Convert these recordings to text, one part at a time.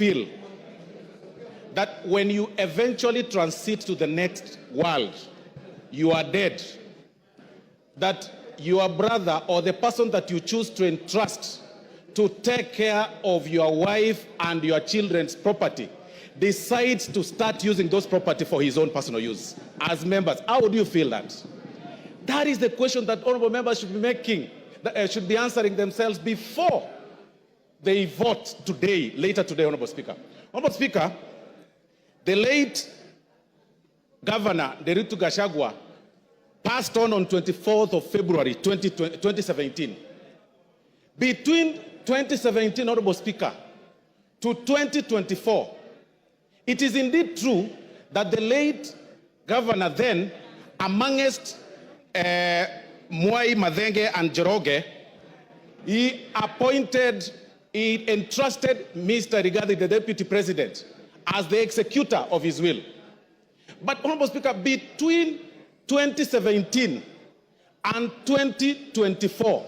feel that when you eventually transit to the next world, you are dead, that your brother or the person that you choose to entrust to take care of your wife and your children's property decides to start using those property for his own personal use as members? How would you feel that? That is the question that honorable members should be making, should be answering themselves before they vote today, later today, Honorable Speaker. Honorable Speaker, the late Governor DP Gachagua passed on 24th of February 2017. Between 2017, Honorable Speaker, to 2024, it is indeed true that the late governor then, amongst Mwai, Madenge and Njoroge, he entrusted Mr. Rigathi, the Deputy President, as the executor of his will. But, Honorable Speaker, between 2017 and 2024,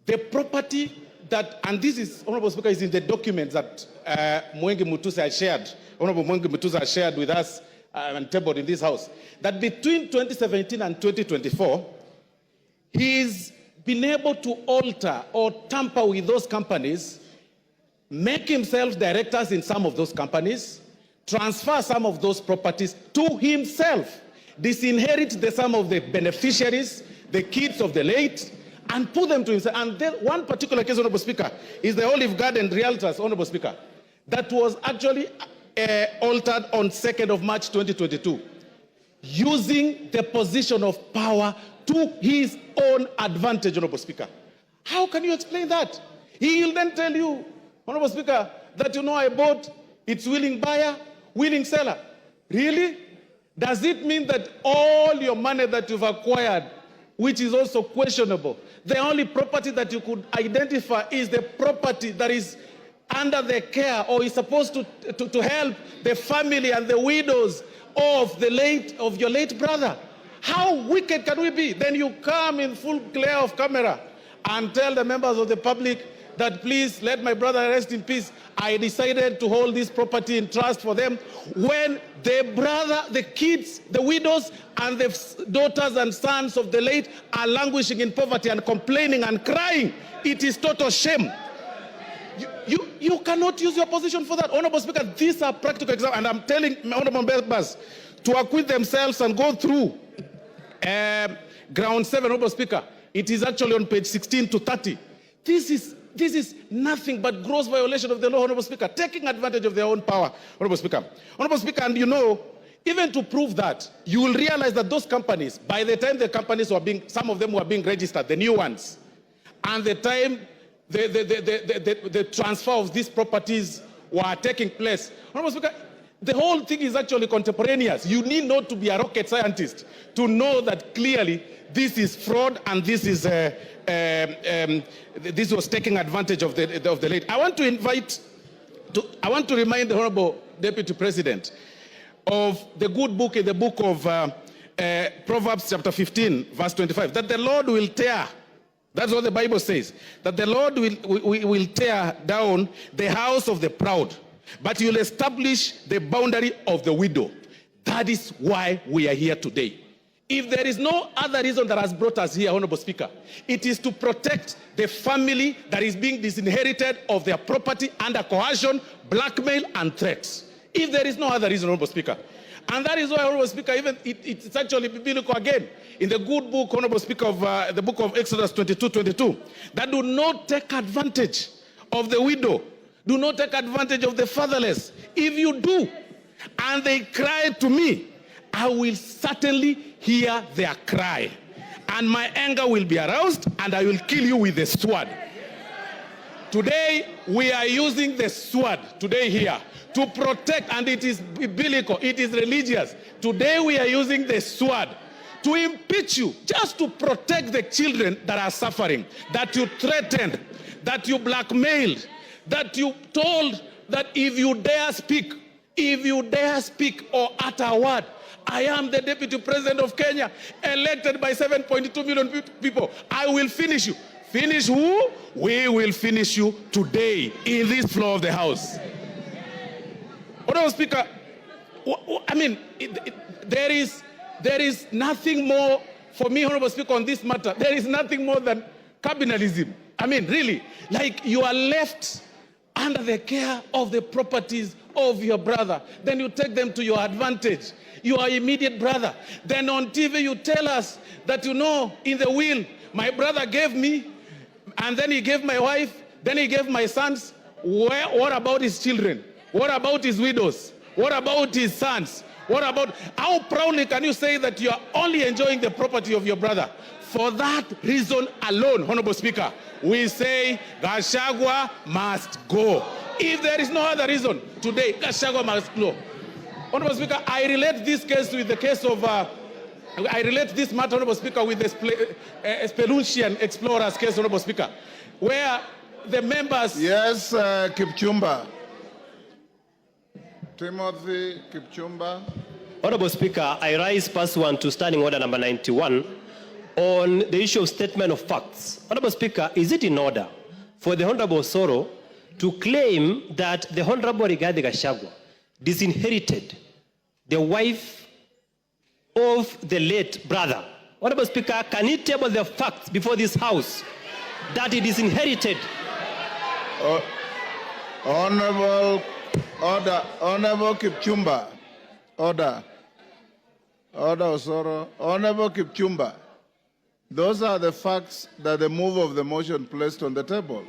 the property that, and this is, Honorable Speaker, is in the documents that Mwengi Mutusa has shared, Honorable Mwengi Mutusa has shared with us and tabled in this House, that between 2017 and 2024, he's been able to alter or tamper with those companies, make himself directors in some of those companies, transfer some of those properties to himself, disinherit some of the beneficiaries, the kids of the late, and put them to himself. And then one particular case, Honorable Speaker, is the Olive Garden Realtors, Honorable Speaker, that was actually altered on 2nd of March 2022, using the position of power to his own advantage, Honorable Speaker. How can you explain that? He will then tell you, Honorable Speaker, that I bought its willing buyer, willing seller. Really? Does it mean that all your money that you've acquired, which is also questionable, the only property that you could identify is the property that is under the care or is supposed to help the family and the widows of your late brother? How wicked can we be? Then you come in full glare of camera and tell the members of the public that please let my brother rest in peace. I decided to hold this property in trust for them, when the brother, the kids, the widows, and the daughters and sons of the late are languishing in poverty and complaining and crying. It is total shame. You cannot use your position for that. Honorable Speaker, these are practical examples, and I'm telling honorable members to acquit themselves and go through ground 7, Honorable Speaker. It is actually on page 16 to 30. This is nothing but gross violation of the law, Honorable Speaker, taking advantage of their own power, Honorable Speaker. Honorable Speaker, and even to prove that, you will realize that those companies, by the time the companies were some of them were being registered, the new ones, and the time the transfer of these properties were taking place, Honorable Speaker, the whole thing is actually contemporaneous. You need not to be a rocket scientist to know that clearly this is fraud and this is this was taking advantage of the late. I want to remind the Honorable Deputy President of the good book in the book of Proverbs chapter 15, verse 25, that the Lord will tear. That's what the Bible says, that the Lord will tear down the house of the proud, but you'll establish the boundary of the widow. That is why we are here today. If there is no other reason that has brought us here, Honorable Speaker, it is to protect the family that is being disinherited of their property under coercion, blackmail, and threats. If there is no other reason, Honorable Speaker. And that is why, Honorable Speaker, even it's actually biblical again, in the good book, Honorable Speaker, of the book of Exodus 22:22, that do not take advantage of the widow, do not take advantage of the fatherless. If you do, and they cry to me, I will certainly hear their cry, and my anger will be aroused, and I will kill you with the sword. Today, we are using the sword, today here, to protect, and it is biblical, it is religious. Today, we are using the sword to impeach you, just to protect the children that are suffering, that you threatened, that you blackmailed, that you told that if you dare speak or utter a word, I am the Deputy President of Kenya, elected by 7.2 million people. I will finish you. Finish who? We will finish you today in this floor of the House. Honorable Speaker, I mean, there is nothing more for me, Honorable Speaker, on this matter. There is nothing more than cabinalism. I mean, really, like you are left under the care of the properties of your brother. Then you take them to your advantage, your immediate brother. Then on TV you tell us that, you know, in the will, my brother gave me, and then he gave my wife, then he gave my sons. What about his children? What about his widows? What about his sons? What about, how proudly can you say that you are only enjoying the property of your brother? For that reason alone, Honorable Speaker, we say Gachagua must go. If there is no other reason, today, Gachagua must go. Honorable Speaker, I relate this case with the case of, I relate this matter, Honorable Speaker, with the Spelunchian explorers case, Honorable Speaker, where the members... Yes, Kipchumba. Timothy Kipchumba. Honorable Speaker, I rise pursuant to Standing Order number 91 on the issue of statement of facts. Honorable Speaker, is it in order for the Honorable Osoro to claim that the Honorable Rigathi Gachagua disinherited the wife of the late brother? Honorable Speaker, can he table the facts before this House that he disinherited? Honorable Kipchumba. Order Osoro. Honorable Kipchumba. Those are the facts that the move of the motion placed on the table.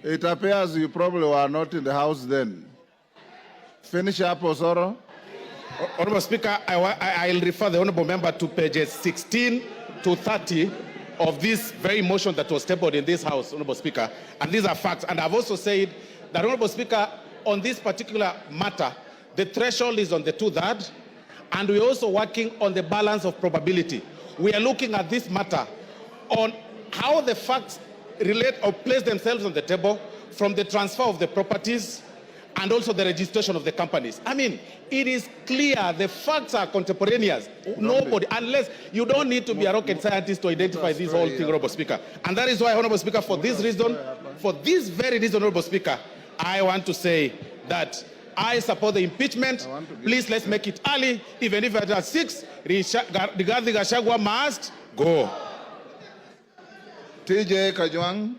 It appears you probably were not in the House then. Finish up, Osoro. Honorable Speaker, I'll refer the Honorable Member to pages 16 to 30 of this very motion that was tabled in this House, Honorable Speaker. And these are facts. And I've also said that, Honorable Speaker, on this particular matter, the threshold is on the 2/3, and we're also working on the balance of probability. We are looking at this matter on how the facts relate or place themselves on the table from the transfer of the properties and also the registration of the companies. I mean, it is clear the facts are contemporaneous. Nobody, unless you don't need to be a rocket scientist to identify this whole thing, Honorable Speaker. And that is why, Honorable Speaker, for this reason, for this very reason, Honorable Speaker, I want to say that I support the impeachment. Please, let's make it early. Even if it's at 6, Rigathi Gachagua must go. TJ Kajwang.